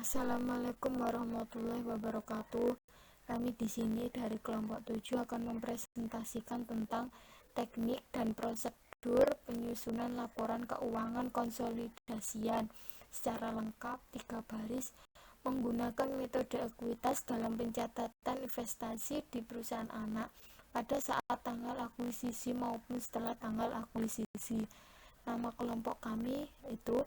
Assalamualaikum warahmatullahi wabarakatuh. Kami di sini dari kelompok 7 akan mempresentasikan tentang teknik dan prosedur penyusunan laporan keuangan konsolidasian secara lengkap 3 baris menggunakan metode ekuitas dalam pencatatan investasi di perusahaan anak pada saat tanggal akuisisi maupun setelah tanggal akuisisi. Nama kelompok kami itu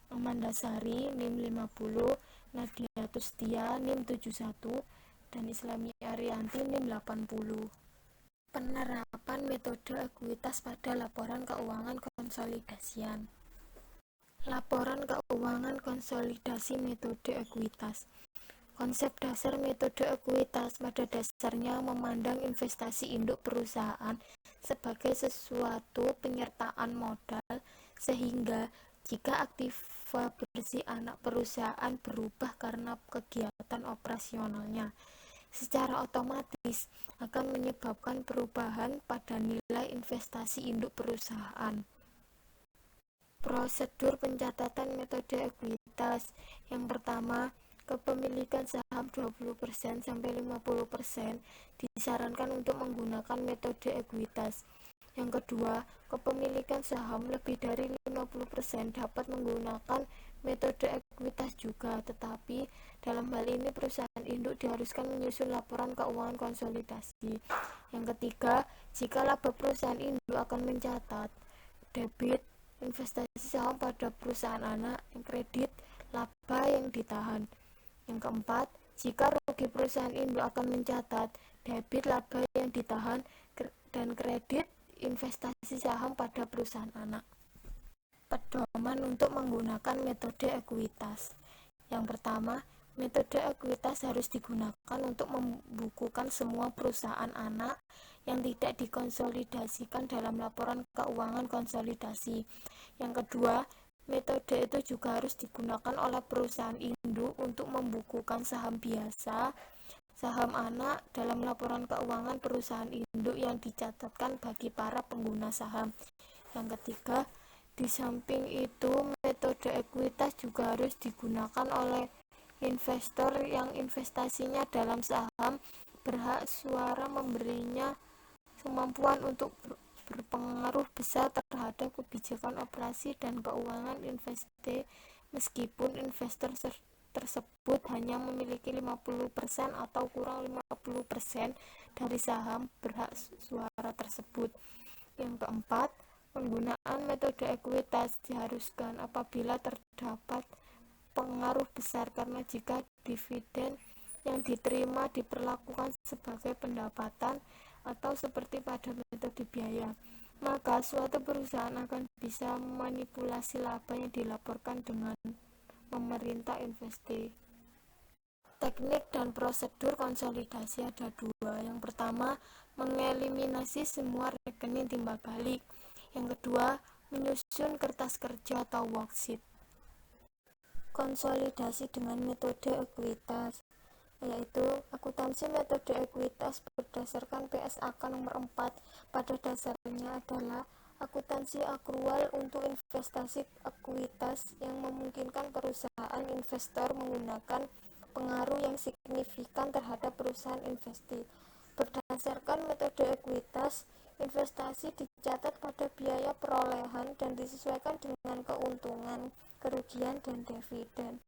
Amanda Sari, NIM 50, Nadia Tustia, NIM 71, dan Islami Arianti, NIM 80. Penerapan metode ekuitas pada laporan keuangan konsolidasian. Laporan keuangan konsolidasi metode ekuitas. Konsep dasar metode ekuitas pada dasarnya memandang investasi induk perusahaan sebagai sesuatu penyertaan modal, sehingga jika aktiva bersih anak perusahaan berubah karena kegiatan operasionalnya, secara otomatis akan menyebabkan perubahan pada nilai investasi induk perusahaan. Prosedur pencatatan metode ekuitas. Yang pertama, kepemilikan saham 20% sampai 50% disarankan untuk menggunakan metode ekuitas. Yang kedua, kepemilikan saham lebih dari 50% dapat menggunakan metode ekuitas juga, tetapi dalam hal ini perusahaan induk diharuskan menyusun laporan keuangan konsolidasi. Yang ketiga, jika laba perusahaan induk akan mencatat debit investasi saham pada perusahaan anak, yang kredit laba yang ditahan. Yang keempat, jika rugi perusahaan induk akan mencatat debit laba yang ditahan dan kredit investasi saham pada perusahaan anak. Pedoman untuk menggunakan metode ekuitas. Yang pertama, metode ekuitas harus digunakan untuk membukukan semua perusahaan anak yang tidak dikonsolidasikan dalam laporan keuangan konsolidasi. Yang kedua, metode itu juga harus digunakan oleh perusahaan induk untuk membukukan saham biasa, saham anak dalam laporan keuangan perusahaan induk yang dicatatkan bagi para pengguna saham. Yang ketiga, di samping itu metode ekuitas juga harus digunakan oleh investor yang investasinya dalam saham berhak suara memberinya kemampuan untuk berpengaruh besar terhadap kebijakan operasi dan keuangan investasi, meskipun investor tersebut hanya memiliki 50% atau kurang 50% dari saham berhak suara tersebut. Yang keempat, penggunaan metode ekuitas diharuskan apabila terdapat pengaruh besar, karena jika dividen yang diterima diperlakukan sebagai pendapatan atau seperti pada metode biaya, maka suatu perusahaan akan bisa memanipulasi laba yang dilaporkan dengan memerintah investasi. Teknik dan prosedur konsolidasi ada dua. Yang pertama, mengeliminasi semua rekening timbal balik. Yang kedua, menyusun kertas kerja atau worksheet. Konsolidasi dengan metode ekuitas, yaitu akuntansi metode ekuitas berdasarkan PSAK nomor 4 pada dasarnya adalah akuntansi akrual untuk investasi ekuitas yang memungkinkan perusahaan investor menggunakan pengaruh yang signifikan terhadap perusahaan investasi. Berdasarkan metode ekuitas, investasi dicatat pada biaya perolehan dan disesuaikan dengan keuntungan, kerugian, dan dividen.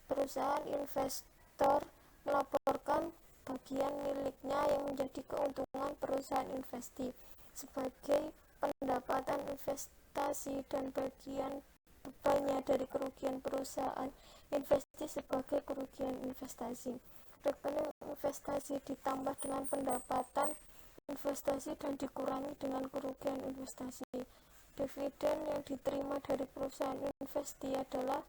Perusahaan investor melaporkan bagian miliknya yang menjadi keuntungan perusahaan investasi sebagai pendapatan investasi dan bagian bebannya dari kerugian perusahaan investasi sebagai kerugian investasi. Rekening investasi ditambah dengan pendapatan investasi dan dikurangi dengan kerugian investasi. Dividen yang diterima dari perusahaan investasi adalah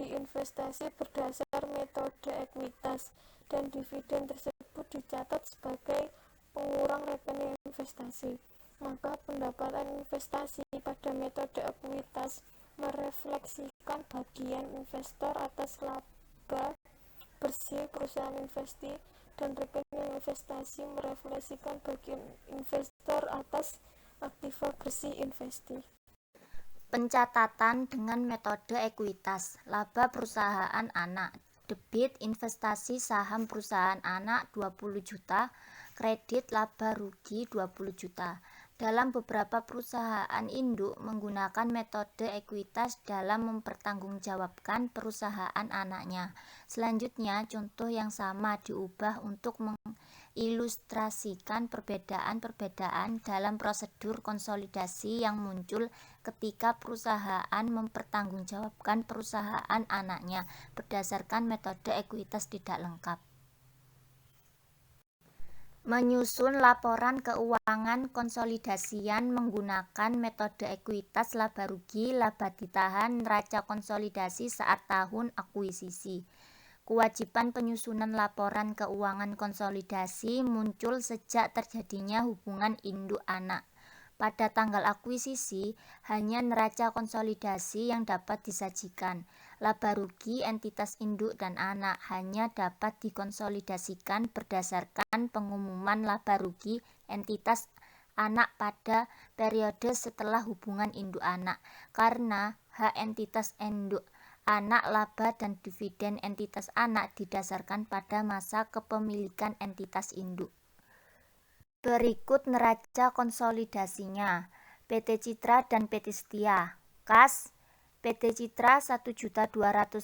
diinvestasi berdasar metode ekuitas, dan dividen tersebut dicatat sebagai pengurang rekening investasi. Maka pendapatan investasi pada metode ekuitas merefleksikan bagian investor atas laba bersih perusahaan investasi, dan rekening investasi merefleksikan bagian investor atas aktiva bersih investasi. Pencatatan dengan metode ekuitas laba perusahaan anak. debit investasi saham perusahaan anak 20 juta, kredit laba rugi 20 juta. Dalam beberapa perusahaan induk menggunakan metode ekuitas dalam mempertanggungjawabkan perusahaan anaknya. Selanjutnya, contoh yang sama diubah untuk mengilustrasikan perbedaan-perbedaan dalam prosedur konsolidasi yang muncul ketika perusahaan mempertanggungjawabkan perusahaan anaknya berdasarkan metode ekuitas tidak lengkap. Menyusun laporan keuangan konsolidasian menggunakan metode ekuitas laba rugi, laba ditahan, neraca konsolidasi saat tahun akuisisi. Kewajiban penyusunan laporan keuangan konsolidasi muncul sejak terjadinya hubungan induk anak. Pada tanggal akuisisi, hanya neraca konsolidasi yang dapat disajikan. Laba rugi entitas induk dan anak hanya dapat dikonsolidasikan berdasarkan pengumuman laba rugi entitas anak pada periode setelah hubungan induk anak, karena hak entitas induk anak, laba dan dividen entitas anak didasarkan pada masa kepemilikan entitas induk. Berikut neraca konsolidasinya. PT Citra dan PT Setia. Kas PT Citra 1.200.000,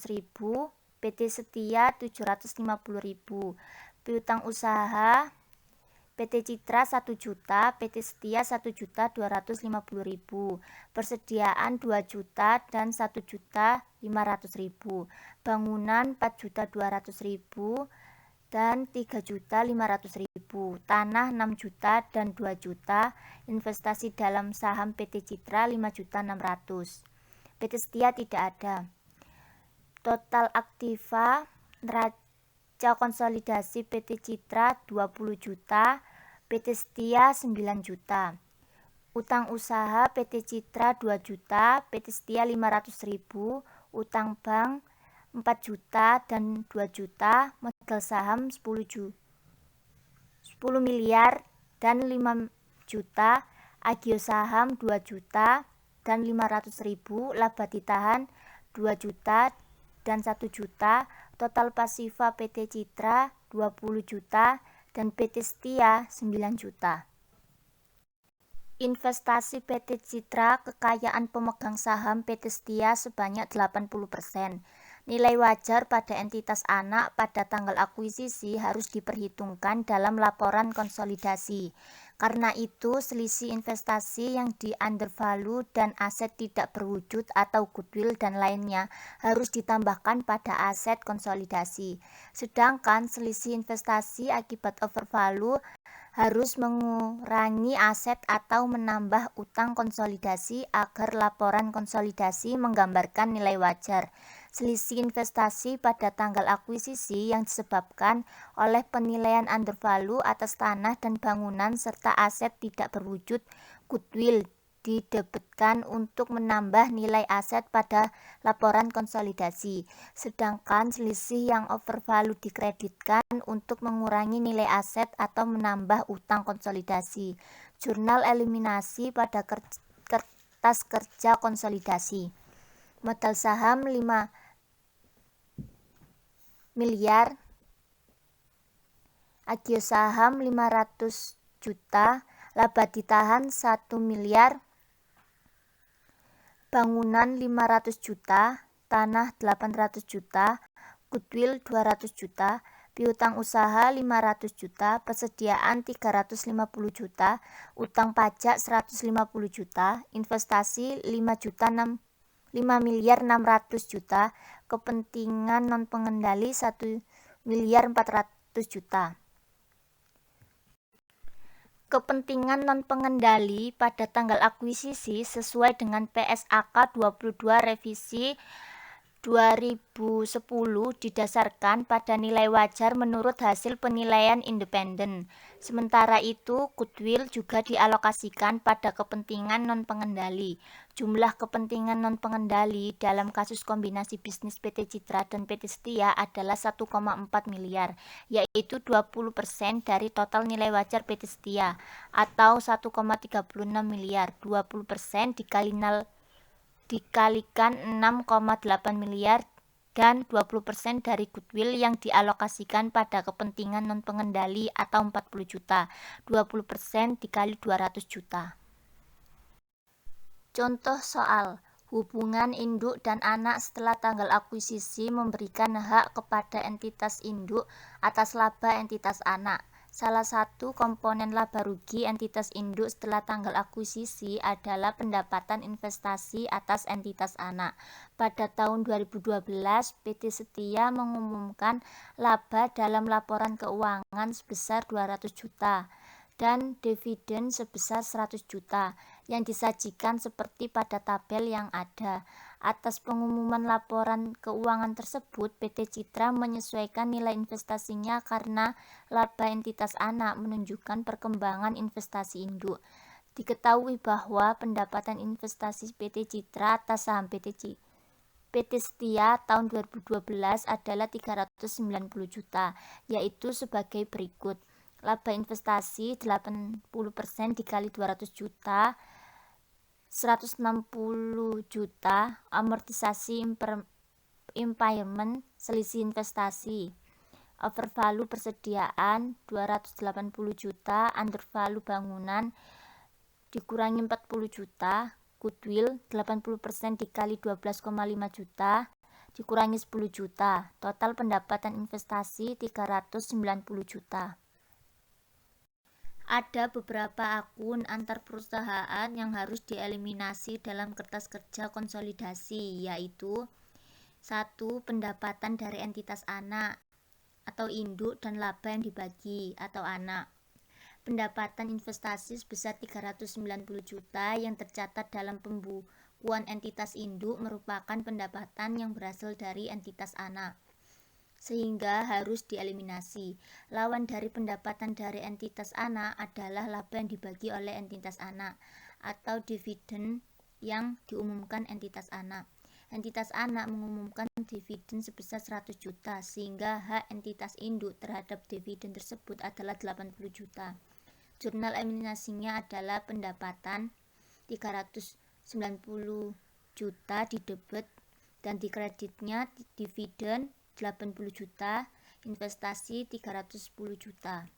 PT Setia 750.000. Piutang usaha PT Citra 1 juta, PT Setia 1.250.000. Persediaan 2 juta dan 1.500.000. Bangunan 4.200.000 dan 3.500.000, tanah 6 juta dan 2 juta, investasi dalam saham PT Citra 5.600.000. PT Setia tidak ada. Total aktiva neraca konsolidasi PT Citra 20 juta, PT Setia 9 juta. Utang usaha PT Citra 2 juta, PT Setia 500.000, utang bank 4 juta dan 2 juta, modal saham 10 miliar dan 5 juta, agio saham 2 juta dan 500.000, laba ditahan 2 juta dan 1 juta, total pasifa PT Citra 20 juta dan PT Setia 9 juta. Investasi PT Citra, kekayaan pemegang saham PT Setia sebanyak 80%. Nilai wajar pada entitas anak pada tanggal akuisisi harus diperhitungkan dalam laporan konsolidasi. Karena itu, selisih investasi yang di undervalue dan aset tidak berwujud atau goodwill dan lainnya harus ditambahkan pada aset konsolidasi. Sedangkan selisih investasi akibat overvalue harus mengurangi aset atau menambah utang konsolidasi agar laporan konsolidasi menggambarkan nilai wajar. Selisih investasi pada tanggal akuisisi yang disebabkan oleh penilaian undervalue atas tanah dan bangunan serta aset tidak berwujud goodwill didebitkan untuk menambah nilai aset pada laporan konsolidasi, sedangkan selisih yang overvalue dikreditkan untuk mengurangi nilai aset atau menambah utang konsolidasi. Jurnal eliminasi pada kertas kerja konsolidasi. Modal saham 5 miliar, agio saham 500 juta, laba ditahan 1 miliar, bangunan 500 juta, tanah 800 juta, goodwill 200 juta, piutang usaha 500 juta, persediaan 350 juta, utang pajak 150 juta, investasi 5 miliar 600 juta, kepentingan non pengendali 1 miliar 400 juta. Kepentingan non pengendali pada tanggal akuisisi sesuai dengan PSAK 22 revisi 2010 didasarkan pada nilai wajar menurut hasil penilaian independen. Sementara itu, goodwill juga dialokasikan pada kepentingan non pengendali. Jumlah kepentingan non pengendali dalam kasus kombinasi bisnis PT Citra dan PT Setia adalah 1,4 miliar, yaitu 20% dari total nilai wajar PT Setia, atau 1,36 miliar. 20% dikalikan 6,8 miliar dan 20% dari goodwill yang dialokasikan pada kepentingan non-pengendali atau 40 juta. 20% dikali 200 juta. Contoh soal hubungan induk dan anak setelah tanggal akuisisi memberikan hak kepada entitas induk atas laba entitas anak. Salah satu komponen laba rugi entitas induk setelah tanggal akuisisi adalah pendapatan investasi atas entitas anak. Pada tahun 2012, PT Setia mengumumkan laba dalam laporan keuangan sebesar 200 juta dan dividen sebesar 100 juta yang disajikan seperti pada tabel yang ada. Atas pengumuman laporan keuangan tersebut, PT Citra menyesuaikan nilai investasinya karena laba entitas anak menunjukkan perkembangan investasi induk. Diketahui bahwa pendapatan investasi PT Citra atas saham PT Setia tahun 2012 adalah 390 juta, yaitu sebagai berikut. Laba investasi 80% dikali 200 juta, 160 juta. Amortisasi impairment selisih investasi. Overvalue persediaan 280 juta, undervalue bangunan dikurangi 40 juta, goodwill 80% dikali 12,5 juta dikurangi 10 juta. Total pendapatan investasi 390 juta. Ada beberapa akun antar perusahaan yang harus dieliminasi dalam kertas kerja konsolidasi, yaitu 1. Pendapatan dari entitas anak atau induk dan laba yang dibagi atau anak. Pendapatan investasi sebesar 390 juta yang tercatat dalam pembukuan entitas induk merupakan pendapatan yang berasal dari entitas anak, sehingga harus dieliminasi. Lawan dari pendapatan dari entitas anak adalah laba yang dibagi oleh entitas anak atau dividen yang diumumkan entitas anak. Entitas anak mengumumkan dividen sebesar 100 juta, sehingga hak entitas induk terhadap dividen tersebut adalah 80 juta. Jurnal eliminasinya adalah pendapatan 390 juta di debit dan di kreditnya dividen 80 juta, investasi 310 juta.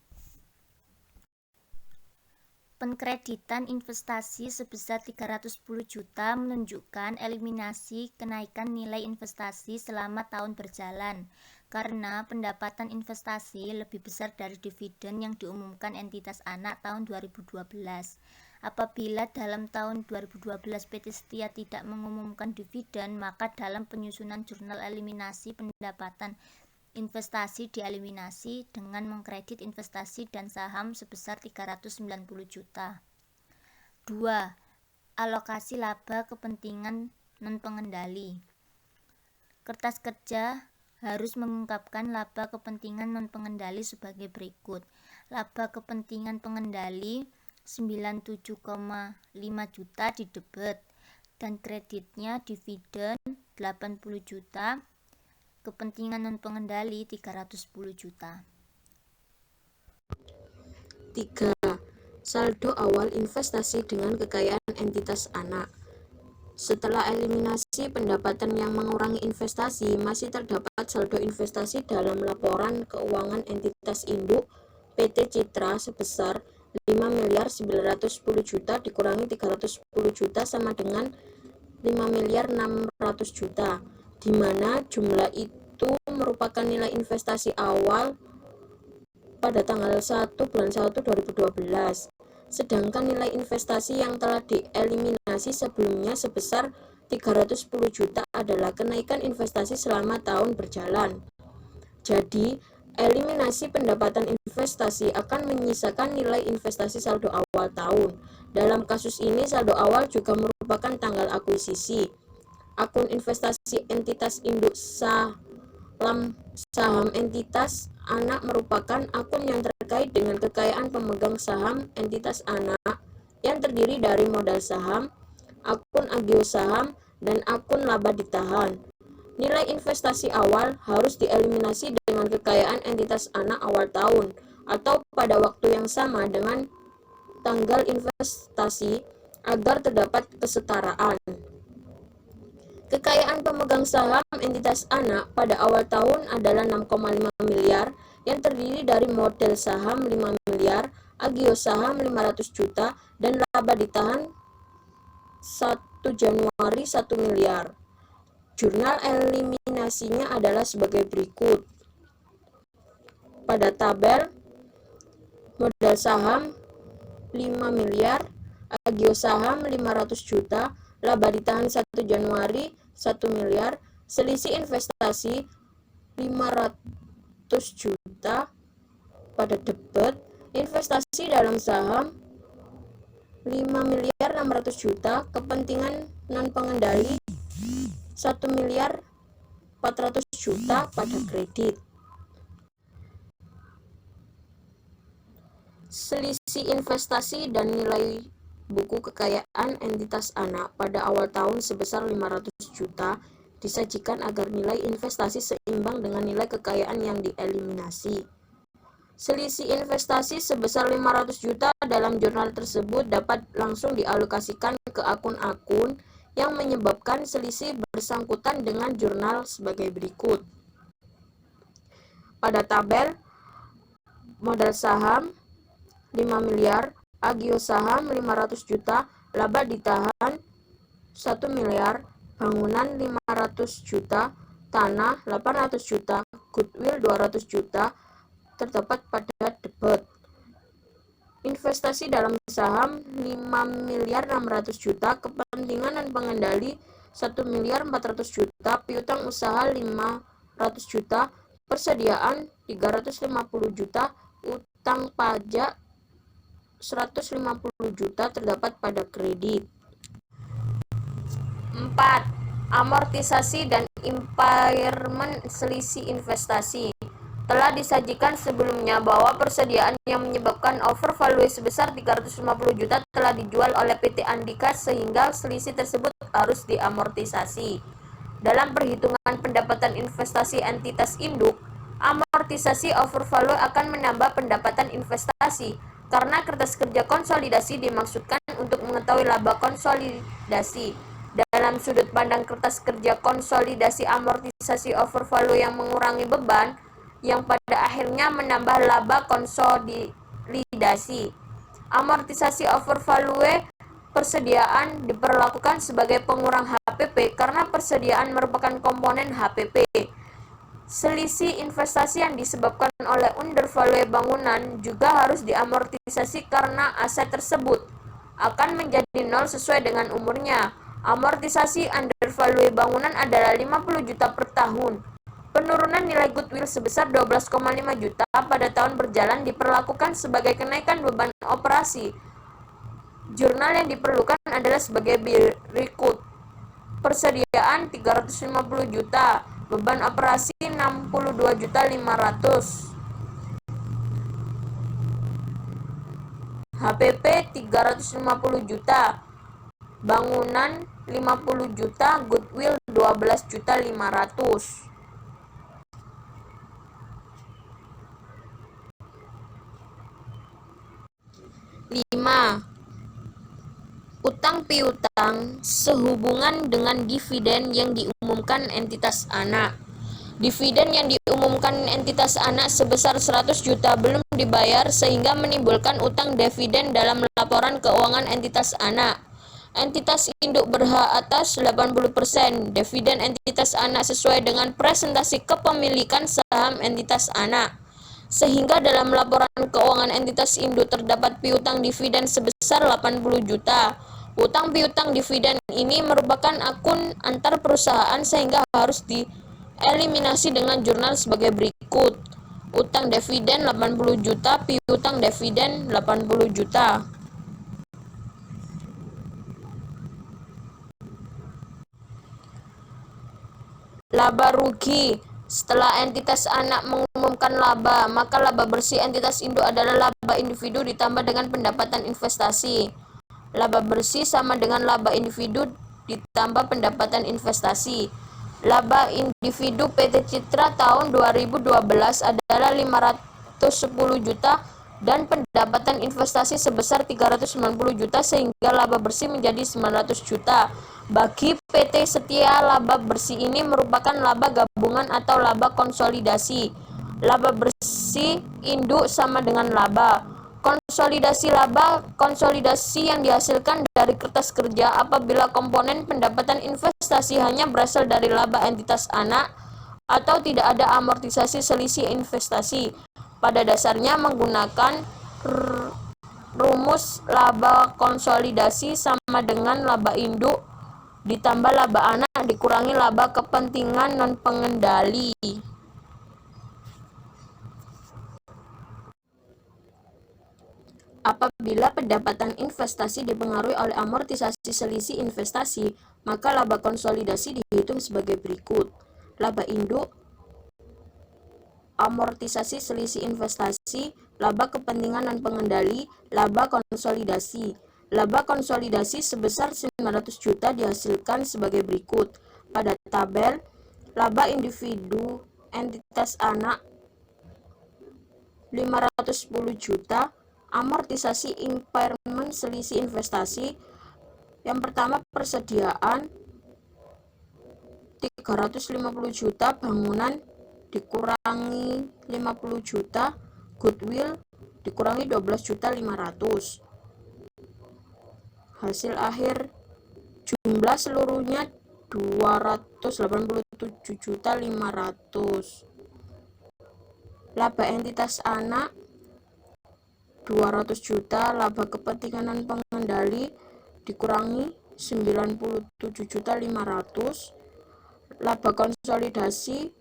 Penkreditan investasi sebesar 310 juta menunjukkan eliminasi kenaikan nilai investasi selama tahun berjalan karena pendapatan investasi lebih besar dari dividen yang diumumkan entitas anak tahun 2012. Apabila dalam tahun 2012 PT Setia tidak mengumumkan dividen, maka dalam penyusunan jurnal eliminasi pendapatan investasi dieliminasi dengan mengkredit investasi dan saham sebesar 390 juta. 2. Alokasi laba kepentingan non-pengendali. Kertas kerja harus mengungkapkan laba kepentingan non-pengendali sebagai berikut. Laba kepentingan pengendali 97,5 juta di debit dan kreditnya dividen 80 juta, kepentingan non-pengendali 310 juta. 3. Saldo awal investasi dengan kekayaan entitas anak. Setelah eliminasi pendapatan yang mengurangi investasi, masih terdapat saldo investasi dalam laporan keuangan entitas induk PT Citra sebesar 5.910 juta dikurangi 310 juta sama dengan 5.600 juta, di mana jumlah itu merupakan nilai investasi awal pada tanggal 1 bulan 1 2012. Sedangkan nilai investasi yang telah dieliminasi sebelumnya sebesar 310 juta adalah kenaikan investasi selama tahun berjalan. Jadi, eliminasi pendapatan investasi akan menyisakan nilai investasi saldo awal tahun. Dalam kasus ini, saldo awal juga merupakan tanggal akuisisi. Akun investasi entitas induk saham entitas anak merupakan akun yang terkait dengan kekayaan pemegang saham entitas anak yang terdiri dari modal saham, akun agio saham, dan akun laba ditahan. Nilai investasi awal harus dieliminasi dengan kekayaan entitas anak awal tahun atau pada waktu yang sama dengan tanggal investasi agar terdapat kesetaraan. Kekayaan pemegang saham entitas anak pada awal tahun adalah 6,5 miliar yang terdiri dari modal saham 5 miliar, agio saham 500 juta, dan laba ditahan 1 Januari 1 miliar. Jurnal eliminasinya adalah sebagai berikut. Pada tabel, modal saham 5 miliar, agio saham 500 juta, laba ditahan 1 Januari 1 miliar, selisih investasi 500 juta. Pada debat, investasi dalam saham 5 miliar 600 juta, kepentingan non-pengendali 1 miliar 400 juta pada kredit. Selisih investasi dan nilai buku kekayaan entitas anak pada awal tahun sebesar 500 juta disajikan agar nilai investasi seimbang dengan nilai kekayaan yang dieliminasi. Selisih investasi sebesar 500 juta dalam jurnal tersebut dapat langsung dialokasikan ke akun-akun yang menyebabkan selisih bersangkutan dengan jurnal sebagai berikut. Pada tabel, modal saham 5 miliar, agio saham 500 juta, laba ditahan 1 miliar, bangunan 500 juta, tanah 800 juta, goodwill 200 juta, terdapat pada debat. Investasi dalam saham 5 miliar 600 juta, kepentingan dan pengendali 1 miliar 400 juta, piutang usaha 500 juta, persediaan 350 juta, utang pajak 150 juta terdapat pada kredit. 4. Amortisasi dan impairment selisih investasi. Telah disajikan sebelumnya bahwa persediaan yang menyebabkan overvalue sebesar 350 juta telah dijual oleh PT Andika sehingga selisih tersebut harus diamortisasi. Dalam perhitungan pendapatan investasi entitas induk, amortisasi overvalue akan menambah pendapatan investasi. Karena kertas kerja konsolidasi dimaksudkan untuk mengetahui laba konsolidasi. Dalam sudut pandang kertas kerja konsolidasi, amortisasi overvalue yang mengurangi beban, yang pada akhirnya menambah laba konsolidasi. Amortisasi overvalue persediaan diperlakukan sebagai pengurang HPP karena persediaan merupakan komponen HPP. Selisih investasi yang disebabkan oleh undervalue bangunan juga harus diamortisasi karena aset tersebut akan menjadi nol sesuai dengan umurnya. Amortisasi undervalue bangunan adalah 50 juta per tahun. Penurunan nilai goodwill sebesar 12,5 juta pada tahun berjalan diperlakukan sebagai kenaikan beban operasi. Jurnal yang diperlukan adalah sebagai berikut. Persediaan 350 juta, beban operasi 62.500.000, HPP 350 juta, bangunan 50 juta, goodwill 12.500.000. 5. Utang piutang sehubungan dengan dividen yang diumumkan entitas anak. Dividen yang diumumkan entitas anak sebesar 100 juta belum dibayar sehingga menimbulkan utang dividen dalam laporan keuangan entitas anak. Entitas induk berhak atas 80% dividen entitas anak sesuai dengan presentasi kepemilikan saham entitas anak. Sehingga dalam laporan keuangan entitas induk terdapat piutang dividen sebesar 80 juta. Utang piutang dividen ini merupakan akun antar perusahaan sehingga harus dieliminasi dengan jurnal sebagai berikut. Utang dividen 80 juta, piutang dividen 80 juta. Laba rugi. Setelah entitas anak mengumumkan laba, maka laba bersih entitas induk adalah laba individu ditambah dengan pendapatan investasi. Laba bersih sama dengan laba individu ditambah pendapatan investasi. Laba individu PT Citra tahun 2012 adalah 510 juta dan pendapatan investasi sebesar 390 juta sehingga laba bersih menjadi 900 juta. Bagi PT Setia, laba bersih ini merupakan laba gabungan atau laba konsolidasi. Laba bersih induk sama dengan laba. Konsolidasi laba konsolidasi yang dihasilkan dari kertas kerja apabila komponen pendapatan investasi hanya berasal dari laba entitas anak atau tidak ada amortisasi selisih investasi. Pada dasarnya menggunakan rumus laba konsolidasi sama dengan laba induk ditambah laba anak dikurangi laba kepentingan non pengendali. Apabila pendapatan investasi dipengaruhi oleh amortisasi selisih investasi, maka laba konsolidasi dihitung sebagai berikut. Laba induk, amortisasi selisih investasi, laba kepentingan non pengendali, laba konsolidasi. Laba konsolidasi sebesar 900 juta dihasilkan sebagai berikut. Pada tabel, laba individu entitas anak 510 juta, amortisasi impairment selisih investasi. Yang pertama persediaan 350 juta, bangunan dikurangi 50 juta, goodwill dikurangi 12 juta 500. Hasil akhir jumlah seluruhnya 287 juta 500. Laba entitas anak 200 juta, laba kepentingan non pengendali dikurangi 97 juta 500, laba konsolidasi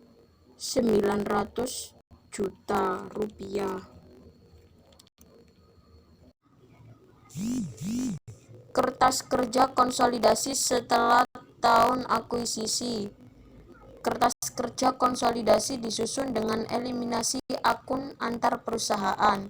900 juta rupiah. Kertas kerja konsolidasi setelah tahun akuisisi. Kertas kerja konsolidasi disusun dengan eliminasi akun antar perusahaan.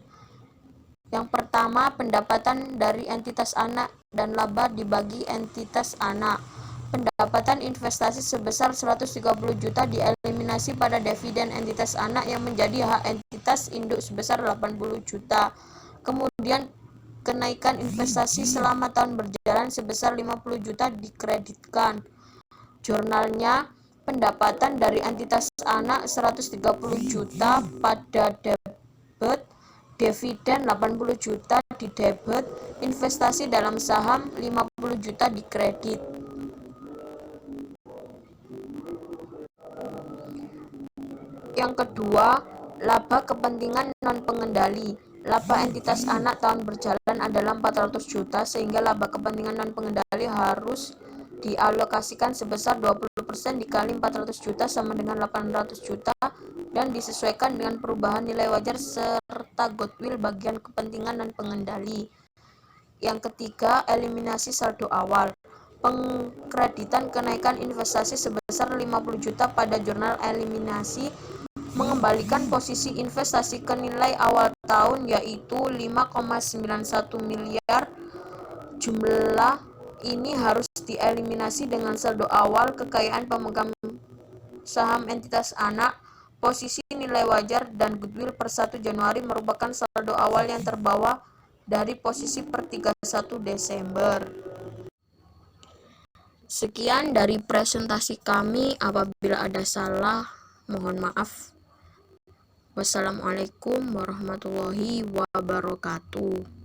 Yang pertama, pendapatan dari entitas anak dan laba dibagi entitas anak. Pendapatan investasi sebesar 130 juta dieliminasi pada dividen entitas anak yang menjadi hak entitas induk sebesar 80 juta. Kemudian kenaikan investasi selama tahun berjalan sebesar 50 juta dikreditkan. Jurnalnya, pendapatan dari entitas anak 130 juta pada debit, dividen 80 juta di debit, investasi dalam saham 50 juta di kredit. Yang kedua, laba kepentingan non pengendali. Laba entitas anak tahun berjalan adalah 400 juta sehingga laba kepentingan non pengendali harus dialokasikan sebesar 20% dikali 400 juta sama dengan 800 juta dan disesuaikan dengan perubahan nilai wajar serta goodwill bagian kepentingan non pengendali. Yang ketiga, eliminasi saldo awal. Pengkreditan kenaikan investasi sebesar 50 juta pada jurnal eliminasi mengembalikan posisi investasi ke nilai awal tahun yaitu 5,91 miliar. Jumlah ini harus dieliminasi dengan saldo awal kekayaan pemegang saham entitas anak, posisi nilai wajar, dan goodwill per 1 Januari merupakan saldo awal yang terbawa dari posisi per 31 Desember. Sekian dari presentasi kami, apabila ada salah mohon maaf. Wassalamualaikum warahmatullahi wabarakatuh.